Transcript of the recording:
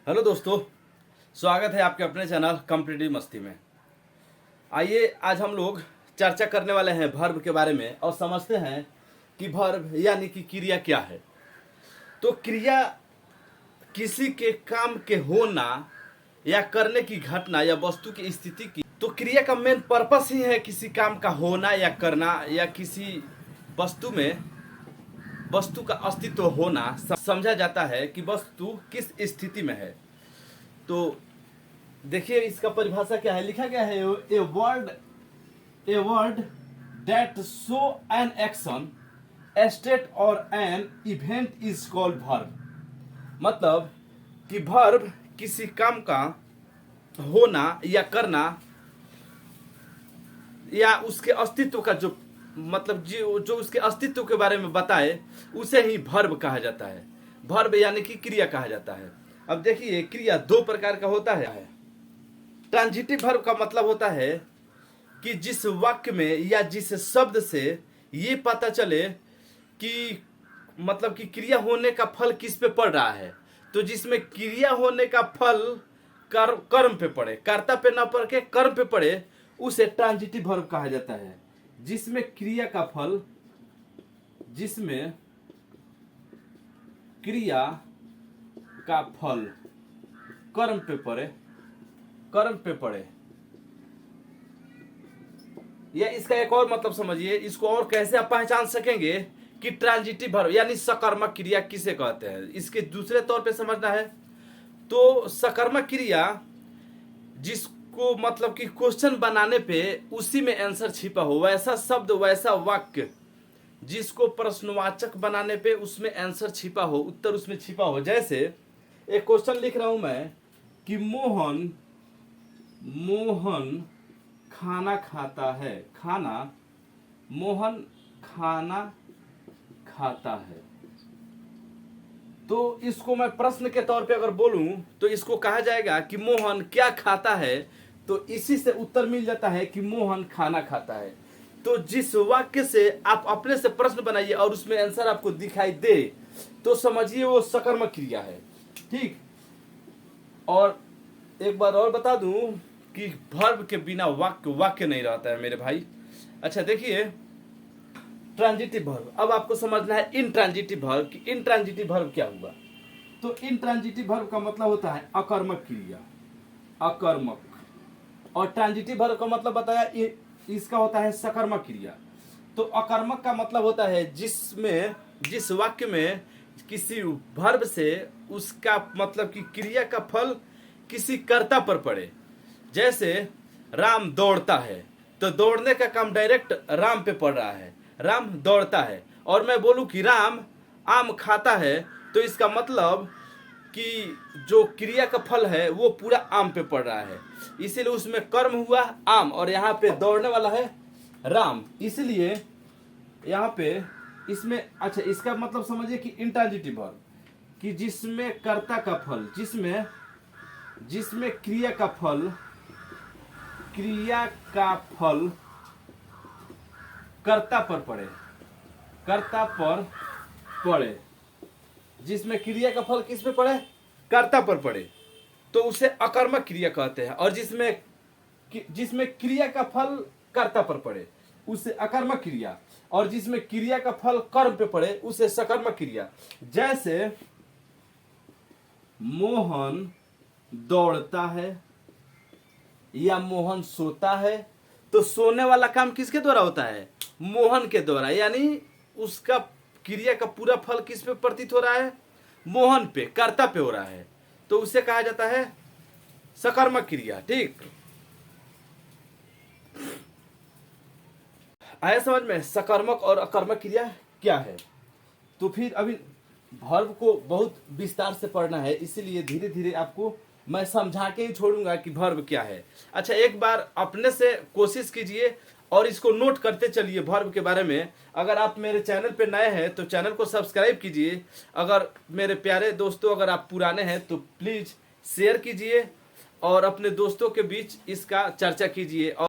Hello दोस्तों, स्वागत है आपके अपने चैनल कॉम्पिटिटिव मस्ती में। आइए आज हम लोग चर्चा करने वाले हैं वर्ब के बारे में और समझते हैं कि वर्ब यानी कि क्रिया क्या है। तो क्रिया किसी के काम के होना या करने की घटना या वस्तु की स्थिति की। तो क्रिया का मेन पर्पस ही है किसी काम का होना या करना या किसी वस्तु का अस्तित्व होना। समझा जाता है कि वस्तु किस स्थिति में है। तो देखिए इसका परिभाषा क्या है, लिखा गया है a word that show an action state or an event is called verb. मतलब कि वर्ब किसी काम का होना या करना या उसके अस्तित्व का जो जो उसके अस्तित्व के बारे में बताए उसे ही वर्ब कहा जाता है। वर्ब यानी कि क्रिया कहा जाता है। अब देखिए क्रिया दो प्रकार का होता है। ट्रांजिटिव वर्ब का मतलब होता है कि जिस वाक्य में या जिस शब्द से ये पता चले कि मतलब कि क्रिया होने का फल किस पे पड़ रहा है। तो जिसमें क्रिया होने का फल कर्म पे पड़े, कर्ता पे न पड़ के कर्म पे पड़े, उसे ट्रांजिटिव वर्ब कहा जाता है। जिसमें क्रिया का फल कर्म पे पड़े या इसका एक और मतलब समझिए, इसको और कैसे आप पहचान सकेंगे कि ट्रांजिटिव वर्ब यानी सकर्मक क्रिया किसे कहते हैं। इसके दूसरे तौर पे समझना है तो सकर्मक क्रिया जिसको मतलब कि क्वेश्चन बनाने पे उसी में आंसर छिपा हो, वैसा शब्द वैसा वाक्य जिसको प्रश्नवाचक बनाने पे उसमें आंसर छिपा हो, उत्तर उसमें छिपा हो। जैसे एक क्वेश्चन लिख रहा हूं मैं कि मोहन खाना खाता है। मोहन खाना खाता है। तो इसको मैं प्रश्न के तौर पे अगर बोलूं तो इसको कहा जाएगा कि मोहन क्या खाता है। तो इसी से उत्तर मिल जाता है कि मोहन खाना खाता है। तो जिस वाक्य से आप अपने से प्रश्न बनाइए और उसमें आंसर आपको दिखाई दे तो समझिए वो सकर्मक क्रिया है। ठीक। और एक बार और बता दूं कि वर्ब के बिना वाक्य नहीं रहता है मेरे भाई। अच्छा देखिए ट्रांजिटिव वर्ब, अब आपको समझना है इनट्रांजिटिव वर्ब कि इनट्रांजिटिव वर्ब क्या हुआ। तो इनट्रांजिटिव वर्ब का मतलब होता है अकर्मक क्रिया, अकर्मक। और ट्रांजिटिव वर्ब का मतलब बताया इसका होता है सकर्मक क्रिया। तो अकर्मक का मतलब होता है जिस वाक्य में किसी वर्ब से उसका मतलब कि क्रिया का फल किसी कर्ता पर पड़े। जैसे राम दौड़ता है तो दौड़ने का काम डायरेक्ट राम पे पड़ रहा है, राम दौड़ता है। और मैं बोलूं कि राम आम खाता है तो इसका मतलब कि जो क्रिया का फल है वो पूरा आम पे पड़ रहा है, इसीलिए उसमें कर्म हुआ आम और यहाँ पे दौड़ने वाला है राम। इसलिए यहाँ पे इसमें अच्छा इसका मतलब समझिए कि इंट्रांजिटिव वर्ब कि जिसमें कर्ता का फल जिसमें क्रिया का फल कर्ता पर पड़े, जिसमें क्रिया का फल किस पे पड़े, कर्ता पर पड़े, तो उसे अकर्मक क्रिया कहते हैं। और जिसमें क्रिया का फल कर्ता पर पड़े उसे अकर्मक क्रिया, और जिसमें क्रिया का फल कर्म पे पड़े उसे सकर्मक क्रिया। जैसे मोहन दौड़ता है या मोहन सोता है। तो सोने वाला काम किसके द्वारा होता है, मोहन के द्वारा, यानी उसका क्रिया का पूरा फल किस पे प्रतीत हो रहा है, मोहन पे, कर्ता पे हो रहा है। तो उसे कहा जाता है सकर्मक क्रिया। ठीक, आया समझ में सकर्मक और अकर्मक क्रिया क्या है। तो फिर अभी वर्ब को बहुत विस्तार से पढ़ना है, इसीलिए धीरे धीरे आपको मैं समझा के ही छोड़ूंगा कि वर्ब क्या है। अच्छा एक बार अपने से कोशिश कीजिए और इसको नोट करते चलिए वर्ब के बारे में। अगर आप मेरे चैनल पे नए हैं तो चैनल को सब्सक्राइब कीजिए। अगर मेरे प्यारे दोस्तों अगर आप पुराने हैं तो प्लीज़ शेयर कीजिए और अपने दोस्तों के बीच इसका चर्चा कीजिए।